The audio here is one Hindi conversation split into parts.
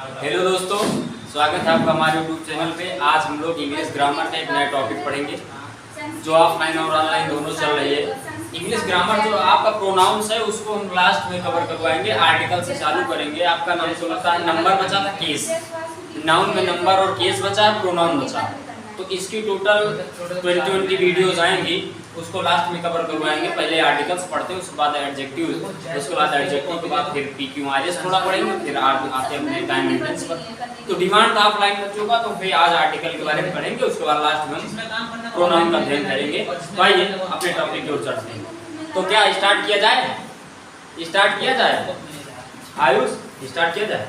हेलो दोस्तों, स्वागत है आपका हमारे यूट्यूब चैनल पे। आज हम लोग इंग्लिश ग्रामर का एक नया टॉपिक पढ़ेंगे जो ऑफलाइन और ऑनलाइन दोनों चल रही है। इंग्लिश ग्रामर जो आपका प्रोनाउंस है उसको हम लास्ट में कवर करवाएंगे। आर्टिकल से चालू करेंगे। आपका नाम तो लगता है नंबर बचा था, केस। नाउन में नंबर और केस बचा है, प्रोनाउन बचा। तो इसकी टोटल 20 वीडियोस आएंगी, उसको लास्ट में कवर करवाएंगे। पहले आर्टिकल्स पढ़ते हैं, उसके बाद एडजेक्टिव, उसके बाद एडजेक्टिव के बाद फिर PQRS थोड़ा पढ़ेंगे, फिर आते अपने टाइम मेंटेनेंस पर। तो डिमांड था ऑफलाइन बच्चों का, तो फिर आज आर्टिकल के बारे में पढ़ेंगे, उसके बाद लास्ट में हम प्रोनाउन का अध्ययन करेंगे। तो आइए अपने टॉपिक की ओर चलते हैं। तो क्या स्टार्ट किया जाए? स्टार्ट किया जाए आयुष, स्टार्ट किया जाए।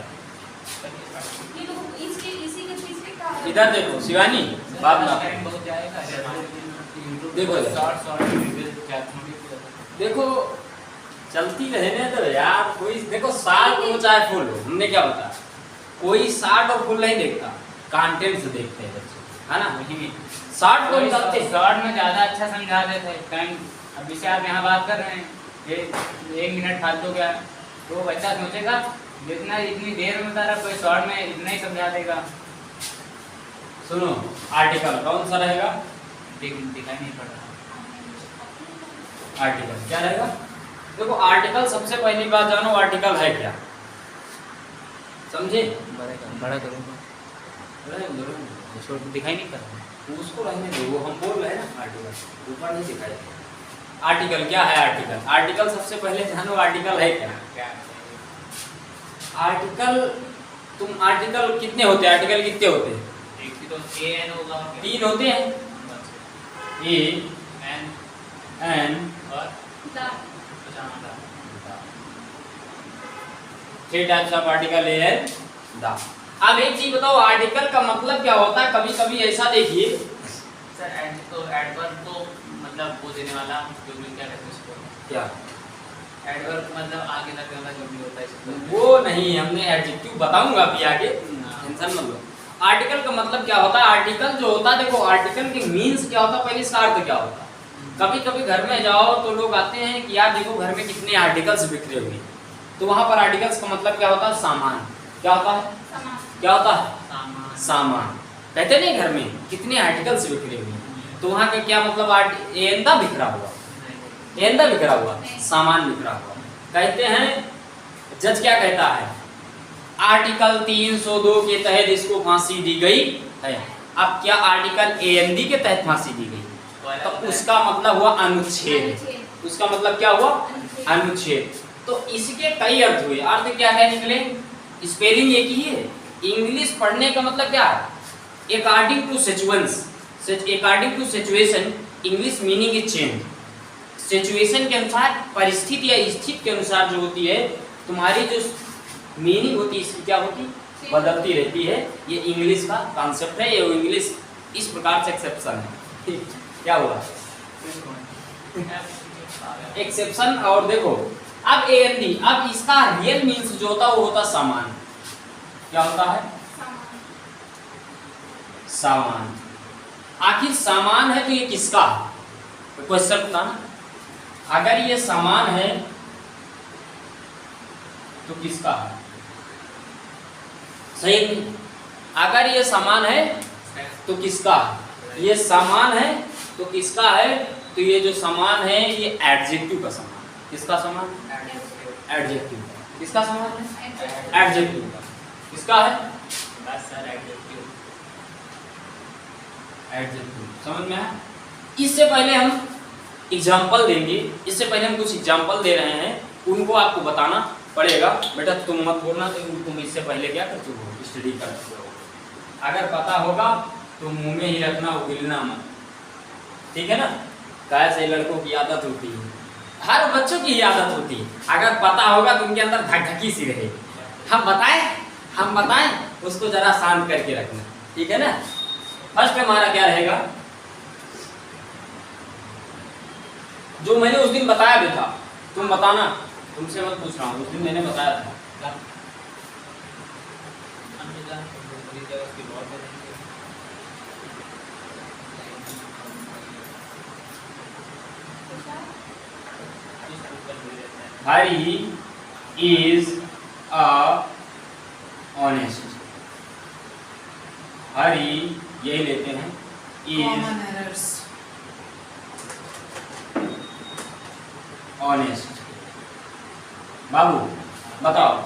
इधर देखो शिवानी, बात ना देखो देखो चलती रहने दो यार। कोई देखो शार्ट हो चाहे फुल हो, हमने क्या बता, कोई शार्ट और फुल नहीं देखता, कंटेंट्स देखते हैं बच्चे, है ना। शार्ट को निकालते, शॉर्ट में ज्यादा अच्छा समझा देते हैं। टाइम अब जैसे आप यहाँ बात कर रहे हैं, ये 1 मिनट फालतू क्या, तो बच्चा सोचेगा जितना इतनी देर में तारा कोई शॉर्ट में इतना ही समझा देगा। सुनो, आर्टिकल कौन सा रहेगा? दिखाई नहीं पड़ रहा। आर्टिकल क्या रहेगा? देखो आर्टिकल, सबसे पहली बात जानो आर्टिकल है क्या, समझे? बड़ा करूँगा, दिखाई नहीं पड़ रहा। उसको रहने दो, वो हम बोल रहे हैं ना आर्टिकल, ऊपर नहीं दिखाई देगा। आर्टिकल क्या है? आर्टिकल, आर्टिकल सबसे पहले जानो आर्टिकल है क्या। आर्टिकल, तुम आर्टिकल कितने होते हैं? आर्टिकल कितने होते हैं? तो AN होगा, 3 होते हैं, A, N और 3 types of article A N the. अब एक चीज बताओ, आर्टिकल का मतलब क्या होता है? कभी कभी ऐसा देखिए सर, एडवर्ब तो मतलब वो देने वाला जो भी, क्या कहते हैं उसको, क्या एडवर्ब मतलब आगे लगने वाला जो भी होता है इसको। वो नहीं, हमने एडजेक्टिव बताऊंगा अभी आगे, टेंशन मत लो। आर्टिकल का मतलब क्या होता है? आर्टिकल जो होता है, देखो आर्टिकल के मीन्स क्या होता है, पहले इसका अर्थ क्या होता है। कभी कभी घर में जाओ तो लोग आते हैं कि यार देखो घर में कितने आर्टिकल्स बिखरे हुए हैं, तो वहां पर आर्टिकल्स का मतलब क्या होता है? सामान। क्या होता है? क्या होता है? सामान। कहते नहीं घर में कितने आर्टिकल्स बिखरे हुए हैं, तो वहां का क्या मतलब? एंदा बिखरा हुआ, एंदा बिखरा हुआ, सामान बिखरा हुआ। कहते हैं, जज क्या कहता है? आर्टिकल 302 के तहत इसको फांसी दी गई है। अब क्या आर्टिकल AND के तहत फांसी दी गई, तो उसका मतलब हुआ अनुच्छेद। उसका मतलब क्या हुआ? अनुच्छेद। तो इसके कई अर्थ हुए। अर्थ क्या है निकले? स्पेलिंग एक ही है। इंग्लिश पढ़ने का मतलब क्या है? According to situations, according to situation English meaning is change. Situation के अनुसार, परिस्थिति या स्थिति के अनुसार जो होती है, तुम्हारी जो मीनिंग होती है इसकी क्या होती, बदलती रहती है। ये इंग्लिश का कॉन्सेप्ट है। ये इंग्लिश इस प्रकार से एक्सेप्शन है। क्या हुआ? एक्सेप्शन। और देखो अब AND, अब इसका रियल मीन्स जो होता है वो होता सामान। क्या होता है? सामान। आखिर सामान है तो ये किसका है? क्वेश्चन था ना। अगर ये सामान है तो किसका है? सही नहीं? अगर ये सामान है तो किसका है? ये सामान है तो किसका है? तो ये जो सामान है ये एडजेक्टिव का सामान। किसका सामान? एडजेक्टिव का। किसका सामान है? एडजेक्टिव का। किसका है? बस सर, एडजेक्टिव। एडजेक्टिव समझ में आया? इससे पहले हम एग्जाम्पल देंगे। इससे पहले हम कुछ एग्जाम्पल दे रहे हैं, उनको आपको बताना पड़ेगा। बेटा तुम मत बोलना, तुम इससे पहले क्या कर चुके हो, स्टडी कर चुके हो। अगर पता होगा तो मुंह में ही रखना, उगलना मत, ठीक है ना। कैसे लड़कों की आदत होती है, हर बच्चों की ही आदत होती है। अगर पता होगा तो उनके अंदर धकधकी सी रहे। हम बताएं उसको जरा शांत करके रखना, ठीक है ना। फर्स्ट हमारा क्या रहेगा, जो मैंने उस दिन बताया भी था, तुम बताना, तुमसे मत पूछ रहा हूँ, उस दिन मैंने बताया था। Hari is a honest honest, Hari यही लेते हैं, इज कॉमन एरर्स। ऑनेस्ट। बाबू बताओ,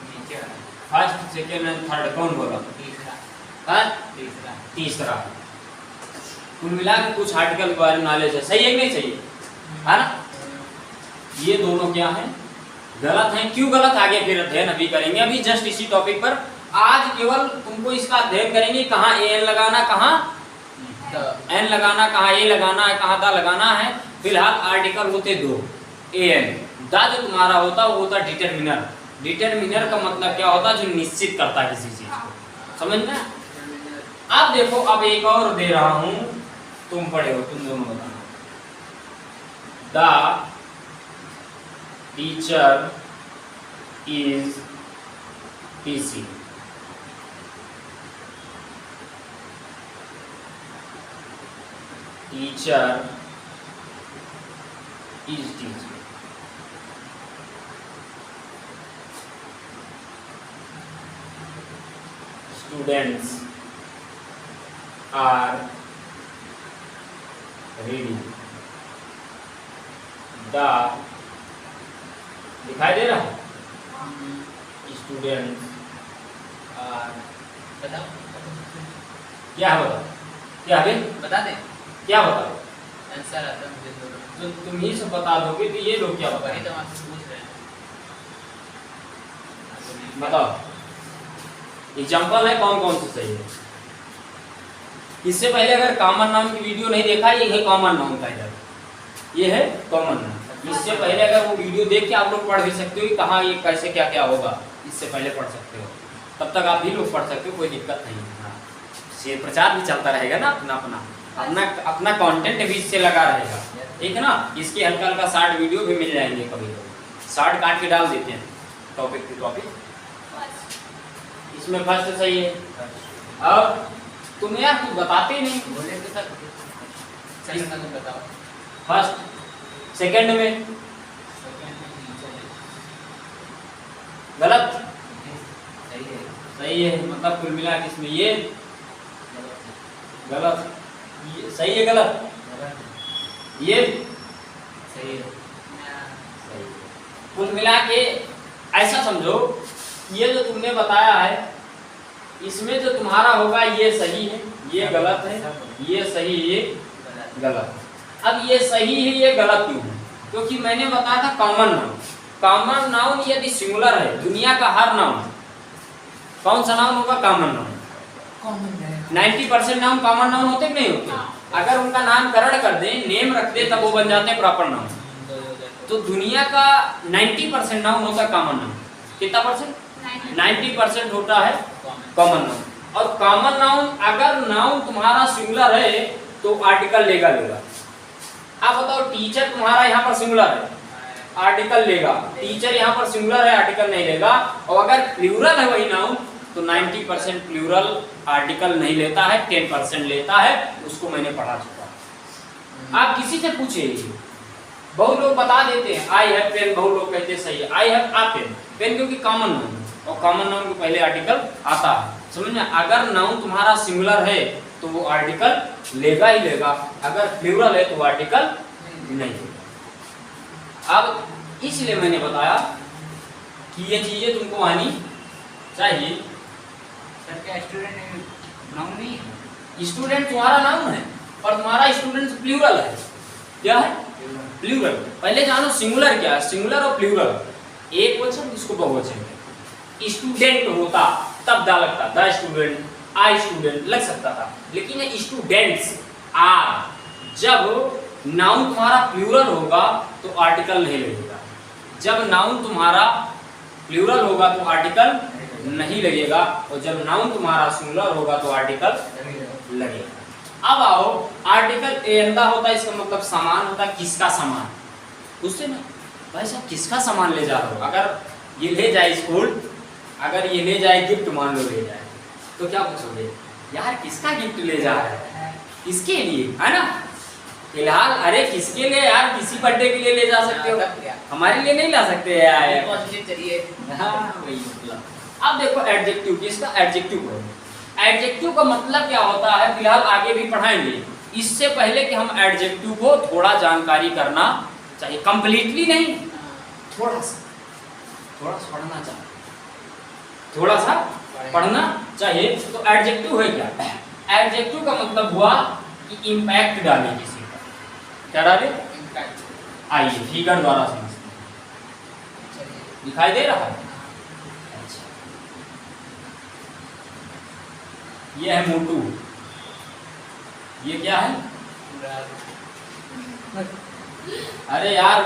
नीचे वाला, फर्स्ट सेकेंड एंड थर्ड कौन बोला? तीसरा, हाँ? तीसरा। तीसरा। कुल मिला के कुछ आर्टिकल के बारे में नॉलेज है, सही है कि नहीं सही है ना? ये दोनों क्या है? गलत है। क्यों गलत? आगे फिर अध्ययन अभी करेंगे। अभी जस्ट इसी टॉपिक पर आज केवल तुमको इसका अध्ययन करेंगे, कहाँ ए एन लगाना, कहाँ एन लगाना, कहाँ ए लगाना है, कहाँ दा लगाना है। फिलहाल आर्टिकल होते दो, ए एन। दा जो तुम्हारा होता वो होता डिटरमिनर। डिटरमिनर का मतलब क्या होता है? जो निश्चित करता है किसी चीज को, समझ में? अब देखो, अब एक और दे रहा हूं, तुम पढ़े हो, तुम दोनों बताना। The teacher is teaching. Teacher is teaching. Students are reading। The दिखाई दे रहा है? Students are, बताओ, क्या है बताओ? क्या है? बता दे, क्या बताओ? आंसर आता है मुझे तो। तो तुम ही सब बता दोगे तो ये लोग क्या वही बताएं? तो आपसे पूछ रहे हैं। बताओ, एग्जाम्पल है कौन कौन से सही है? इससे पहले अगर कॉमन नाउन की वीडियो नहीं देखा, ये है कॉमन नाउन का इधर, ये है कॉमन नाउन। इससे पहले अगर वो वीडियो देख के आप लोग पढ़ भी सकते हो कि कहाँ ये कैसे क्या क्या होगा, इससे पहले पढ़ सकते हो। तब तक आप भी लोग पढ़ सकते हो, कोई दिक्कत नहीं है। हाँ, शेयर प्रचार भी चलता रहेगा ना, अपना अपना अपना अपना कंटेंट भी इससे लगा रहेगा, ठीक है ना? इसके हल्का हल्का शॉर्ट वीडियो भी मिल जाएंगे, कभी कभी शॉर्ट काट के डाल देते हैं टॉपिक टू टॉपिक। इसमें फर्स्ट सही है। अब तुम यार कुछ बताते ही नहीं। बोले तो सर, सेकंड का तुम बताओ। फर्स्ट सेकंड में सेकंड में नीचे है। गलत, सही है, सही है। मतलब कुल मिला के इसमें ये गलत, ये सही है, गलत, ये सही है। सही है। कुल मिला के ऐसा समझो, ये जो तुमने बताया है, इसमें जो तुम्हारा होगा ये सही है, ये गलत है, ये सही, ये गलत। अब ये सही है, ये गलत क्यों है? क्योंकि मैंने बताया था कॉमन नाउन। कॉमन नाउन यदि सिंगुलर है, दुनिया का हर नाउन कौन सा नाउन होगा? Common noun. कॉमन है। 90% नाउन कॉमन नाउन होते कि नहीं होते? अगर उनका नामकरण कर दें, नेम रख दें, तब वो बन जाते हैं प्रॉपर नाउन। तो दुनिया का 90% नाउन होता है कॉमन नाउन। कितना परसेंट? 90% होता है कॉमन नाउन। और कॉमन नाउन, अगर नाउन तुम्हारा सिंगुलर है तो आर्टिकल लेगा। आप बताओ, टीचर तुम्हारा यहाँ पर सिंगुलर है, आर्टिकल लेगा। टीचर यहाँ पर सिंगुलर है, आर्टिकल नहीं लेगा। और अगर प्लूरल है वही नाउन, तो 90% प्लूरल आर्टिकल नहीं लेता है, 10% लेता है। उसको मैंने पढ़ा चुका। आप किसी से पूछे, बहुत लोग बता देते हैं आई हैव पेन, बहुत लोग कहते हैं सही है I have a pen. Pen क्योंकि कॉमन नाउन है, और कॉमन नाउन के पहले आर्टिकल आता है, समझ में? अगर नाउन तुम्हारा सिंगुलर है तो वो आर्टिकल लेगा ही लेगा, अगर प्लूरल है तो वो आर्टिकल नहीं लेगा। अब इसलिए मैंने बताया कि ये चीजें तुमको आनी चाहिए। सर क्या स्टूडेंट नाउन नहीं है? स्टूडेंट तुम्हारा नाउन है और तुम्हारा स्टूडेंट प्लूरल है। क्या है? प्लूरल। पहले जानो सिंगुलर क्या है, सिंगुलर और प्लूरल। एक वचन, इसको बहुवचन में। स्टूडेंट होता तब दा लगता, द स्टूडेंट, आई स्टूडेंट लग सकता था, लेकिन ये स्टूडेंट्स आर। जब नाउन तुम्हारा प्लूरल होगा तो आर्टिकल नहीं लगेगा। जब नाउन तुम्हारा प्लूरल होगा तो आर्टिकल नहीं लगेगा, और जब नाउन तुम्हारा सिंगुलर होगा तो आर्टिकल लगेगा। अब आओ, आर्टिकल एंदा होता है, इसका मतलब सामान होता है। किसका सामान? पूछते ना भाई साहब, किसका सामान ले जा रहे हो? अगर ये ले जाए स्कूल, अगर ये ले जाए गिफ्ट, मान लो ले जाए, तो क्या पूछोगे? यार किसका गिफ्ट ले जा रहे हैं? किसके लिए, है ना? फिलहाल अरे किसके लिए यार? किसी बर्थडे के लिए ले जा सकते हो, हमारे लिए नहीं ला सकते यार। चलिए। हाँ वही मतलब। अब देखो एडजेक्टिव, किसका एडजेक्टिव को, एडजेक्टिव का मतलब क्या होता है फिलहाल आगे भी पढ़ाएंगे। इससे पहले कि हम एडजेक्टिव को थोड़ा जानकारी करना चाहिए, कंप्लीटली नहीं, थोड़ा सा पढ़ना चाहिए, थोड़ा सा पढ़ना चाहिए। तो एडजेक्टिव है क्या? एडजेक्टिव का मतलब हुआ कि इम्पैक्ट डाले किसी का, क्या डाले? इम्पैक्ट। आइए फिगर द्वारा समझते हैं, दिखाई दे रहा है? अच्छा, ये है मोटू, ये क्या है? अरे यार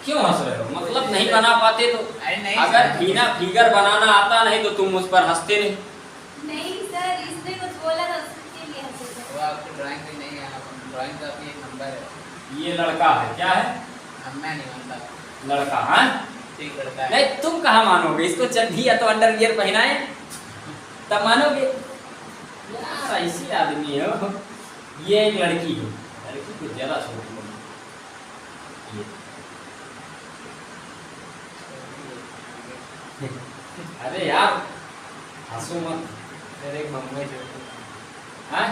क्यों हंस रहे हो? मतलब नहीं बना पाते तो? अरे नहीं अगर सर। बिना फिगर बनाना आता नहीं तो तुम उस पर हंसते नहीं। नहीं सर, इसने कुछ बोला था उसके लिए हंसे थे। वो आपको ड्राइंग भी नहीं है, ड्राइंग का भी एक नंबर है। ये लड़का है, क्या है? मैं नहीं मानता। लड़का, हाँ ठीक लड़का है। नहीं, तुम कहाँ मानोगे? इसको चड्ढी या तो अंडरवियर पहनाए तब मानोगे। यार ऐसी आदमी हो। ये एक लड़की है, लड़की कुछ ज्यादा छोटी है। अरे यार हंसो मत। मेरे एक मम्मी छोटी। हाँ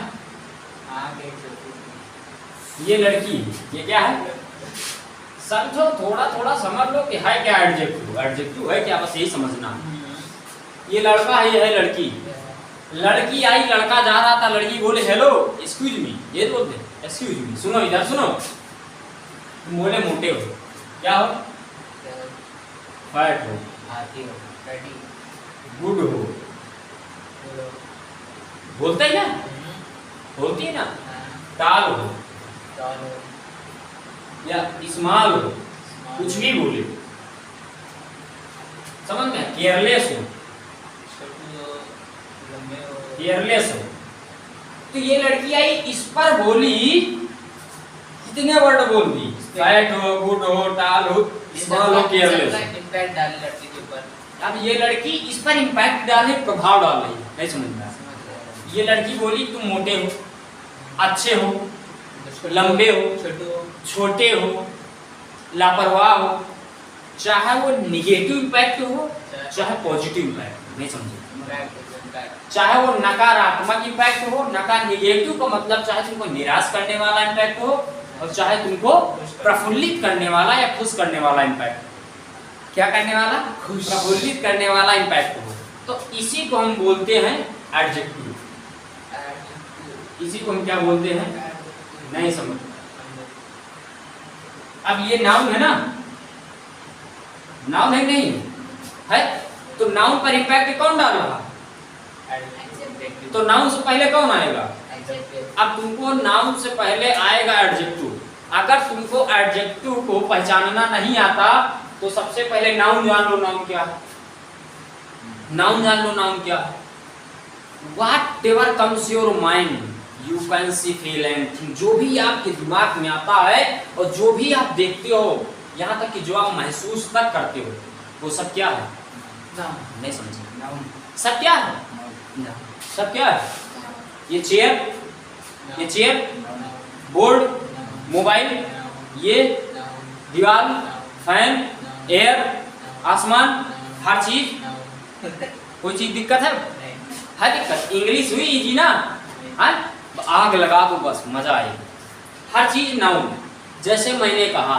हाँ एक छोटी। ये लड़की, ये क्या है? समझो, थोड़ा समझ लो कि है क्या एडजेक्टिव। एडजेक्टिव है क्या, बस यही समझना है। ये लड़का है, ये है लड़की। लड़की आई, लड़का जा रहा था, लड़की बोले हेलो एक्सक्यूज मी, ये बोलते एक्सक्यूज मी, सुनो इधर सुनो। तुम बोले मोटे हो, क्या हो? फैट हो, हाथी हो, रेडी, गुड हो, बोलते ही ना, बोलती है ना। टाल हो या स्मॉल हो, कुछ भी बोले, समझ में? केयरलेस हो, केयरलेस हो। तो ये लड़की आई, इस पर बोली, कितने वर्ड बोल दी? फैट हो, गुड हो, टाल हो, स्मॉल हो, केयरलेस हो। इम्पैक्ट डाले लड़की के ऊपर। अब ये लड़की इस पर इम्पैक्ट डाले, प्रभाव डाल रही है, नहीं समझ में आया? ये लड़की बोली तुम मोटे हो, अच्छे हो, लंबे हो, छोटे हो, लापरवाह हो, चाहे वो निगेटिव इम्पैक्ट हो चाहे पॉजिटिव इम्पैक्ट, नहीं समझे? चाहे वो नकारात्मक इम्पैक्ट हो, निगेटिव का मतलब चाहे तुमको निराश करने वाला इम्पैक्ट हो और चाहे तुमको प्रफुल्लित करने वाला या खुश करने वाला इम्पैक्ट। क्या करने वाला? प्रफुल्लित करने वाला इम्पैक्ट हो, तो इसी को हम बोलते हैं एडजेक्टिव। इसी को हम क्या बोलते हैं? नहीं समझ। अब ये नाउन है ना, नाउन है नहीं है? तो नाउन पर इम्पैक्ट कौन डाल रहा? तो नाउन से पहले कौन आएगा? अब तुमको नाउन से पहले आएगा एडजेक्टिव। अगर तुमको एडजेक्टिव को पहचानना नहीं आता तो सबसे पहले नाउन जान लो, नाउन क्या है? नाउन जान लो, नाउन क्या है? Whatever comes your mind, you can see, feel and think। जो भी आपके दिमाग में आता है और जो भी आप देखते हो, यहाँ तक कि जो आप महसूस तक करते हो, वो सब क्या है? नहीं समझे? सब क्या है? सब क्या है? ये चेयर, बोर्ड, मोबाइल, ये दीवार, फैन, एयर, आसमान, हर चीज। कोई चीज दिक्कत है? है दिक्कत? इंग्लिश हुई इजी ना? हाँ, आग लगा दो बस, मजा आएगी। हर चीज नाउन। जैसे मैंने कहा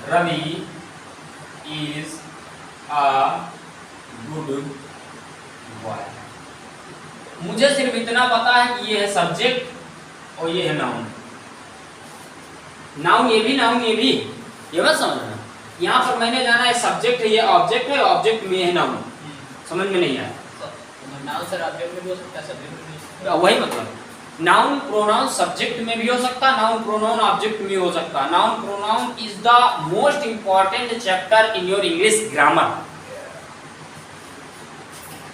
Ravi is a good boy. मुझे सिर्फ इतना पता है कि ये है सब्जेक्ट और ये है नाउन। नाउन ये भी, नाउन ये भी, ये मत समझना। यहाँ पर मैंने जाना है सब्जेक्ट है, ये ऑब्जेक्ट है, ऑब्जेक्ट में है नाउन। समझ में नहीं आया? नाउन सर ऑब्जेक्ट में भी हो सकता है, सब्जेक्ट में भी हो सकता है। वही मतलब नाउन प्रोनाउन सब्जेक्ट में भी हो सकता, नाउन प्रोनाउन ऑब्जेक्ट में हो सकता। Noun pronoun is the most important chapter in your English grammar,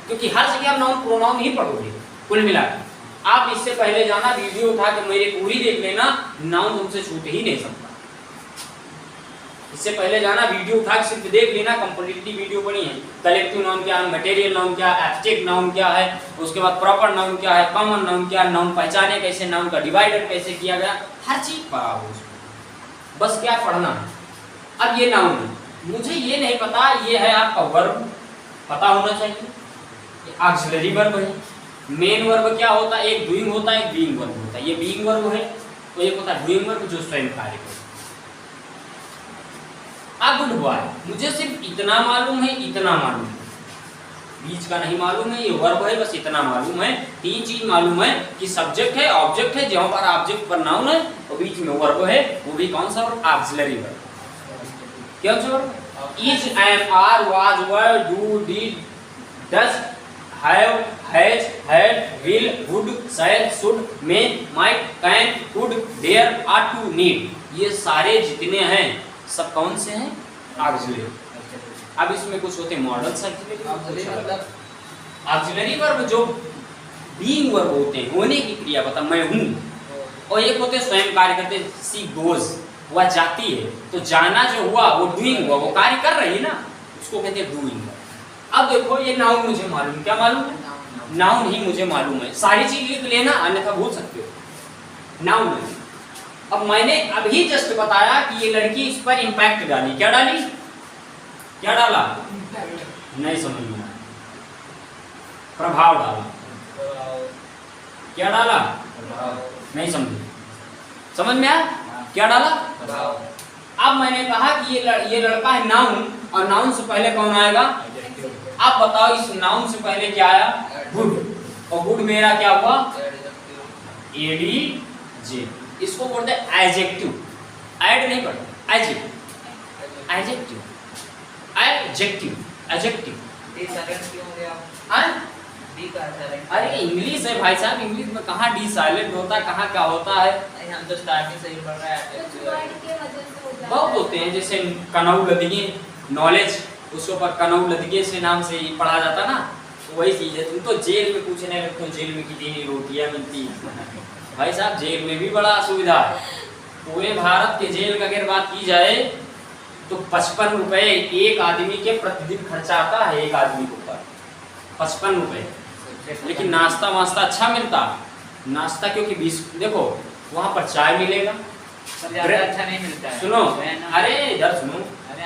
क्योंकि हर जगह आप नाउन प्रोनाउन ही पढ़ोगे कुल मिलाकर। आप इससे पहले जाना, वीडियो उठा के मेरी पूरी देख लेना, नाउन तुमसे छूट ही नहीं सकता। इससे पहले जाना, वीडियो उठा के सिर्फ देख लेना, कंप्लीटली वीडियो बनी है। कलेक्टिव नाउन क्या है, मटेरियल नाउन क्या है, एब्स्ट्रैक्ट नाउन क्या है, उसके बाद प्रॉपर नाउन क्या है, कॉमन नाउन क्या है, नाउन पहचाने कैसे, नाउन का डिवाइडर कैसे किया गया, हर चीज पढ़ा हो उसमें। बस क्या पढ़ना है? अब ये नाउन है, मुझे ये नहीं पता, ये है आपका वर्ब, पता होना चाहिए। ऑक्सिलरी वर्ब है। मेन वर्ब क्या होता है? एक डूइंग होता है, एक बीइंग वर्ब होता है। ये बीइंग वर्ब है, तो एक होता है डूइंग वर्ब जो स्वयं कार्य करता है। आ गुड बॉय, मुझे सिर्फ इतना मालूम है, इतना मालूम है, बीच का नहीं मालूम है, ये वर्ब है, बस इतना मालूम है। तीन चीज मालूम है कि सब्जेक्ट है, ऑब्जेक्ट है, जहां पर ऑब्जेक्ट पर नाउन है और बीच में वर्ब है, वो भी कौन सा वर्ब? Auxiliary verb. क्या verb? Is, am, are, was, were, do, did, does, have, has, had, will, would, shall, should, may, might, can, could, dare, are to, need, ये सारे जितने हैं सब कौन से हैं? ऑक्सिलरी। अब इसमें कुछ होते हैं मॉडल ऑक्सिलरी वर्ब जो बीइंग वर्ब होते हैं, होने की क्रिया बता, मैं हूँ, और एक होते हैं स्वयं कार्य करते, सी गोज, वह जाती है, तो जाना जो हुआ वो डूइंग हुआ, वो कार्य कर रही है ना, उसको कहते हैं डूइंग। अब देखो ये नाउन मुझे मालूम, क्या मालूम है? नाउन ही मुझे मालूम है, सारी चीज लिख लेना अन्यथा भूल सकते हो। नाउन है। अब मैंने अभी जस्ट बताया कि ये लड़की इस पर इंपैक्ट डाली, क्या डाली? क्या डाला? नहीं समझ में आया। प्रभाव डाला। क्या डाला? नहीं समझे। समझ में आया? क्या डाला? अब मैंने कहा कि ये लड़का है नाउन, और नाउन से पहले कौन आएगा? आप बताओ इस नाउन से पहले क्या आया? गुड, और गुड मेरा क्या हुआ? एडी जे। इसको बोलते हैं एडजेक्टिव, ऐड नहीं पढ़ता, एडजेक्टिव, एडजेक्टिव, एडजेक्टिव, एडजेक्टिव। अरे इंग्लिश है भाई साहब, इंग्लिश में कहाँ डी साइलेंट होता है, कहाँ क्या होता है? हम तो स्टार्टिंग से ही पढ़ रहे कुछ वर्ड के वजह से हो जाता है। बहुत होते हैं, जैसे कनऊ लदगे, नॉलेज, उसके ऊपर कनऊ लदगे से नाम से ही पढ़ा जाता ना, वही चीज है। तुम तो जेल में पूछने लगते हो, जेल में कितनी रोटियां मिलती है? भाई साहब जेल में भी बड़ा असुविधा है। पूरे भारत के जेल का अगर बात की जाए तो 55 रुपए एक आदमी के प्रतिदिन खर्चा आता है, एक आदमी के ऊपर 55 रुपए। लेकिन नाश्ता वास्ता अच्छा मिलता, नाश्ता क्योंकि 20, देखो वहाँ पर चाय मिलेगा, अच्छा नहीं मिलता है। सुनो, अरे इधर सुनो,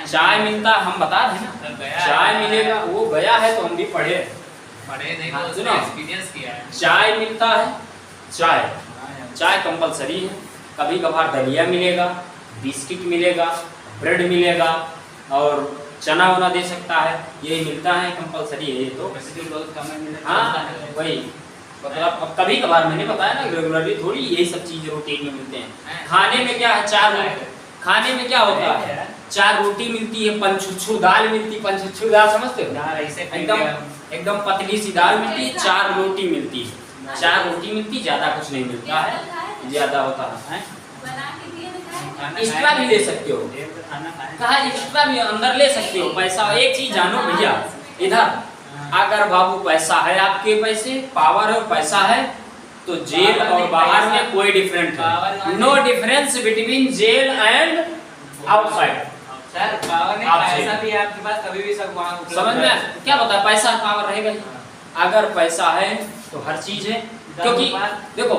चाय मिलता, हम बता रहे ना, चाय मिलेगा, वो गया है तो हम भी पढ़े, देखो सुनो, एक्सपीरियंस किया है। चाय मिलता है, चाय, चाय कंपलसरी है, कभी कभार दलिया मिलेगा, बिस्किट मिलेगा, ब्रेड मिलेगा, और चना वना दे सकता है, यही मिलता है, कंपलसरी है ये तो। हाँ वही, मतलब अब कभी कभार मैंने बताया ना, रेगुलरली थोड़ी यही सब चीजें रूटीन में मिलते हैं। खाने में क्या है? खाने में क्या होता है? 4 रोटी मिलती है, पंचुच्छू दाल मिलती, पंचुच्छू दाल समझते हो? एकदम पतली सी दाल मिलती है, 4 रोटी मिलती है, 4 रोटी मिलती, ज्यादा कुछ नहीं मिलता है, ज्यादा होता है। एक्स्ट्रा भी ले सकते हो, कहा एक्स्ट्रा भी अंदर ले सकते हो पैसा। एक चीज जानो भैया, इधर अगर बाबू पैसा है, आपके पैसे पावर है, पैसा है, तो जेल और बाहर में कोई डिफरेंट है, no difference between jail and outside. Sir power नहीं, पैसा भी आपके पास कभी भी सब वहाँ समझ में क्या बता, पैसा पावर रहेगा ही। अगर पैसा है तो हर चीज है, क्योंकि देखो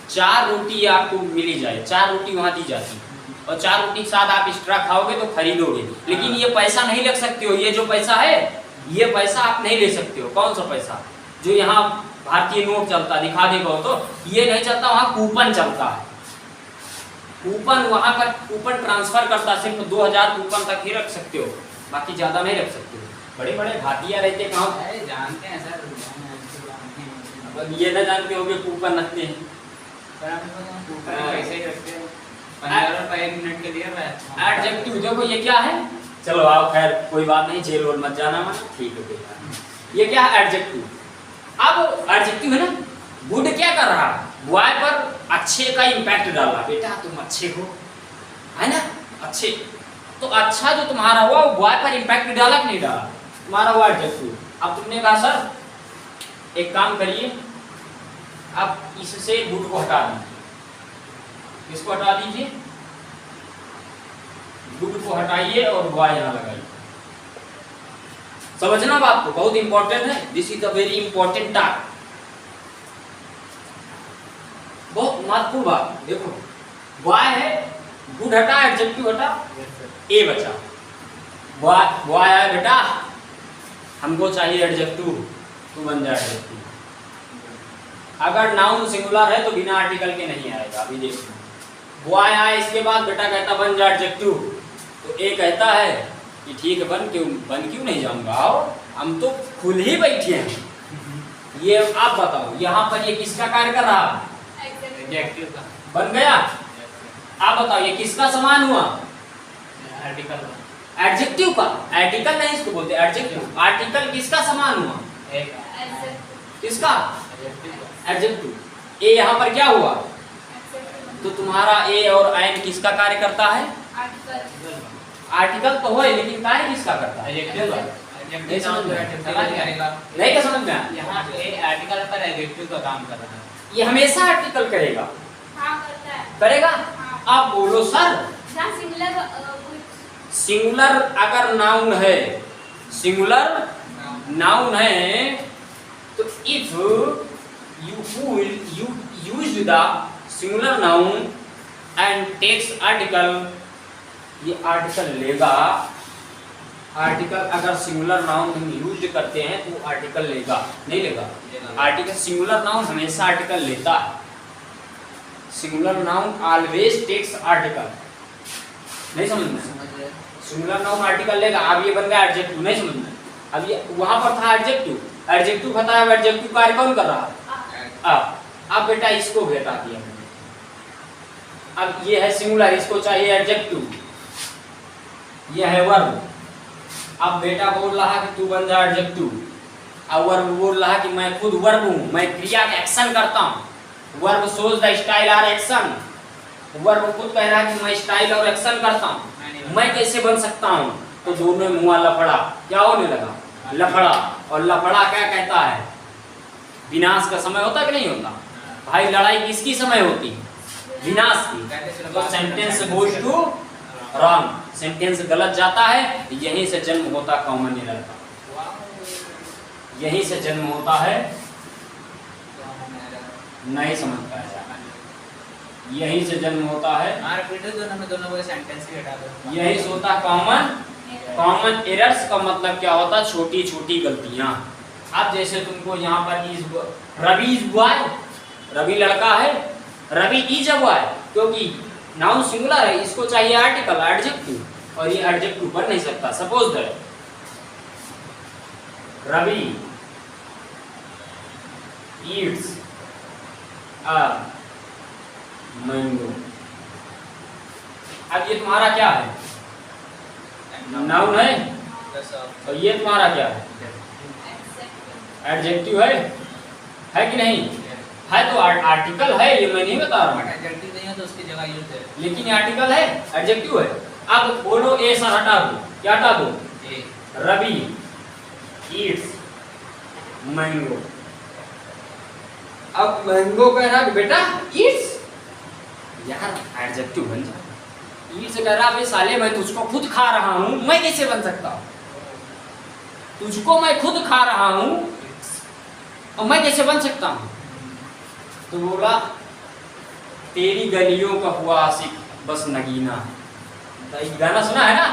4 रोटी आपको मिली जाए, 4 रोटी वहाँ दी जाती है, और 4 रोटी के साथ आप एक्स्ट्रा खाओगे तो खरीदोगे, लेकिन ये पैसा नहीं रख सकते हो। ये जो पैसा है, ये पैसा आप नहीं ले सकते हो। कौन सा पैसा? जो यहाँ भारतीय नोट चलता, दिखा देगा तो ये नहीं चलता, वहाँ कूपन चलता है। कूपन वहाँ पर कूपन ट्रांसफर करता, सिर्फ 2000 कूपन तक ही रख सकते हो, बाकी ज्यादा नहीं रख सकते हो। बड़े बड़े भातिया रहते कहाँ, जानते हैं सर, अब ये ना जानते होगे कूपन रखते हैं, पैसे ही रखते हैं, 15 रुपए 1 मिनट के लिए। एडजेक्टिव देखो ये क्या है, चलो आओ खैर कोई बात नहीं, जेल वोल मत जाना माना, ठीक है कोई बात नहीं। ये क्या है? एडजेक्टिव। अब एडजेक्टिव है ना, गुड क्या कर रहा है? बॉय पर अच्छे का इम्पैक्ट डाला, बेटा तुम अच्छे हो, है ना, अच्छे, तो अच्छा जो तुम्हारा हुआ वो बॉय पर इम्पैक्ट डाला कि नहीं डाला? तुम्हारा हुआ एडजेक्टिव। अब तुमने कहा सर एक काम करिए, अब इससे गुड को हटा दीजिए, इसको हटा दीजिए, गुड को हटाइए और बॉय यहाँ लगाइए। समझना बात को, बहुत इंपॉर्टेंट है, this is a very important task, बहुत महत्वपूर्ण बात। देखो बॉय है, गुड हटा, एडजेक्टिव हटा, ए बचा, वो आया है बेटा, हमको चाहिए एडजेक्टिव, तू बन जा एडजेक्टिव। अगर नाउन सिंगुलर है तो बिना आर्टिकल के नहीं आएगा। अभी देखो वो आया है, इसके बाद बेटा कहता बन जा एडजेक्टिव, तो ए कहता है कि ठीक है बन क्यों नहीं जाऊंगा, आओ हम तो खुद ही बैठे हैं। ये आप बताओ यहाँ पर ये किसका कार्य कर रहा, एडजेक्टिव का बन गया। आप बताओ ये किसका समान हुआ, आर्टिकल का एडजेक्टिव का। आर्टिकल नहीं इसको बोलते, एडजेक्टिव। आर्टिकल किसका समान हुआ, एक किसका, एडजेक्टिव का एडजेक्टिव। ए यहाँ पर क्या हुआ, तो तुम्हारा ए और एन किसका कार्य करता है, आर्टिकल तो है लेकिन कार्य किसका करता है, एडजेक्टिव का। नहीं समझ में करेगा नहीं क्या समझ में आया? यहाँ ए आर्टिकल पर एडजेक्टिव का काम कर रहा है। ये हमेशा आर्टिकल करेगा, हाँ करता है। करेगा। हाँ। आप बोलो सर, जहाँ सिंगुलर सिंगुलर अगर नाउन है, सिंगुलर नाउन है तो if you use the singular noun and takes article, ये आर्टिकल लेगा। आर्टिकल अगर सिंगुलर नाउन हम यूज करते हैं तो आर्टिकल लेगा, नहीं लेगा? आर्टिकल सिंगुलर नाउन हमेशा आर्टिकल लेता है। Singular noun always takes article, नहीं समझ में? सिंगुलर नाउन आर्टिकल लेगा। अब ये बन गया एडजेक्टिव, नहीं समझ में? अब ये वहां पर था एडजेक्टिव, एडजेक्टिव बताया, एडजेक्टिव कार्य कौन कर रहा है, अब बेटा इसको भेटा दिया मैंने। अब ये है सिंगुलर, इसको चाहिए एडजेक्टिव, ये है वर्ब। अब बेटा बोल रहा कि तू बन जा एडजेक्टिव, अब वर्ब बोल रहा कि मैं खुद वर्ब हूँ, मैं क्रिया का एक्शन करता हूँ। वर्ब शोज द स्टाइल और एक्शन। वर्ब खुद कह रहा है कि मैं स्टाइल और एक्शन करता हूँ, मैं कैसे बन सकता हूँ? तो दोनों में हुआ लफड़ा। क्या होने लगा, लफड़ा। और लफड़ा क्या कहता है, विनाश का समय होता कि नहीं होता? भाई लड़ाई किसकी समय होती, विनाश की। तो sentence goes to wrong, sentence गलत जाता है। यहीं से जन्म होता कॉमन एरर का, यहीं से जन्म होता है। नहीं समझ पाया, यहीं से जन्म होता है। दोनों को सेंटेंस ही हटा दो। यही से होता कॉमन एरर्स का मतलब क्या होता, छोटी छोटी गलतियां। अब जैसे तुमको यहाँ पर रवि इज बॉय, रवि लड़का है, रवि इज अ बॉय, क्योंकि नाउन सिंगुलर है, इसको चाहिए आर्टिकल, एडजेक्टिव, और ये एडजेक्टिव बन नहीं सकता। Suppose that Ravi eats a mango. अब ये तुम्हारा क्या है, नाउन है, और ये तुम्हारा क्या है, एडजेक्टिव है कि नहीं है? तो आर्टिकल है, ये मैं नहीं बता रहा हूँ, एडजेक्टिव नहीं है तो उसकी जगह यूज है, लेकिन ये आर्टिकल है, एडजेक्टिव है। अब बोलो ए सा हटा दो, क्या हटा दो, रवि ईट्स मैंगो। अब मैंगो कह रहा बेटा ईट्स, यार एडजेक्टिव बन जाए। ईट्स कह रहा भाई साले मैं तुझको खुद खा रहा हूँ, मैं कैसे बन सकता हूँ? तुझको मैं खुद खा रहा हूँ और मैं कैसे बन सकता हूँ? तो बोला तेरी गलियों का हुआ आशिक बस नगीना। तो ये गाना सुना है ना,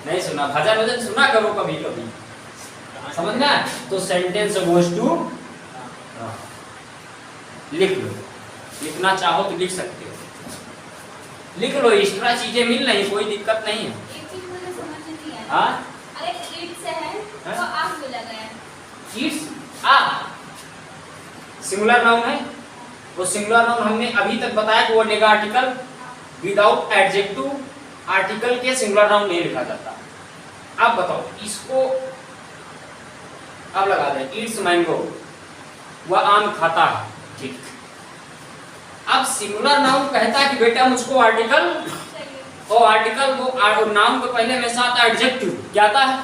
नहीं सुना? भजन सुना करो कभी कभी, समझ ना? तो सेंटेंस गोज टू, लिख लो, लिखना चाहो तो लिख सकते हो, लिख लो। एक्स्ट्रा चीजें मिल रही, कोई दिक्कत नहीं है। एक चीज मुझे समझ नहीं आया। हाँ अरे इट्स है तो आप बोला गया, इट्स आ सिंगुलर नाउन है, वो सिंगुलर नाउन हमने अभी तक बताया कि वो लेगा आर्टिकल। विदाउट एडजेक्टिव आर्टिकल के सिंगुलर नाउन नहीं लिखा जाता। अब बताओ इसको, अब लगा दें इट्स मैंगो, वह आम खाता है, ठीक। अब सिंगुलर नाउन कहता है कि बेटा मुझको आर्टिकल, और आर्टिकल वो नाउन को पहले में साथ एडजेक्टिव क्या आता है,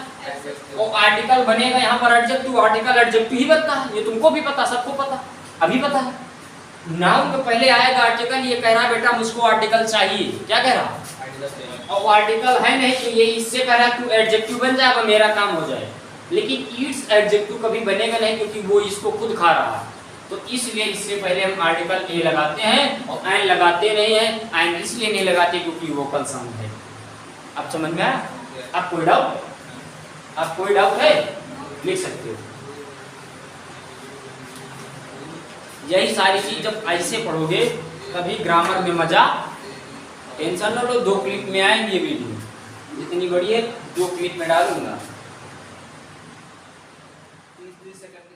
और आर्टिकल बनेगा यहाँ पर एडजेक्टिव, आर्टिकल एडजेक्टिव ही बनता है। ये तुमको भी पता, सबको पता, अभी पता है। नाउन को पहले आएगा आर्टिकल, ये कह रहा है बेटा मुझको आर्टिकल चाहिए, क्या कह रहा, और आर्टिकल है नहीं तो ये इससे कह रहा है तू एडजेक्टिव बन जाएगा, मेरा काम हो जाए। लेकिन इट्स एडजेक्टिव कभी बनेगा नहीं क्योंकि वो इसको खुद खा रहा है, तो इसलिए इससे पहले हम आर्टिकल ए लगाते हैं और एन लगाते नहीं है। एन इसलिए नहीं लगाते क्योंकि वोकल साउंड है। अब समझ में आया? अब कोई डाउट? आप कोई डाउट है लिख सकते हो। यही सारी चीज जब ऐसे पढ़ोगे तभी ग्रामर में मजा। टेंशन न लो, 2 क्लिप में आएंगे वीडियो, जितनी बड़ी है 2 क्लिप में डालूंगा। 30 सेकंड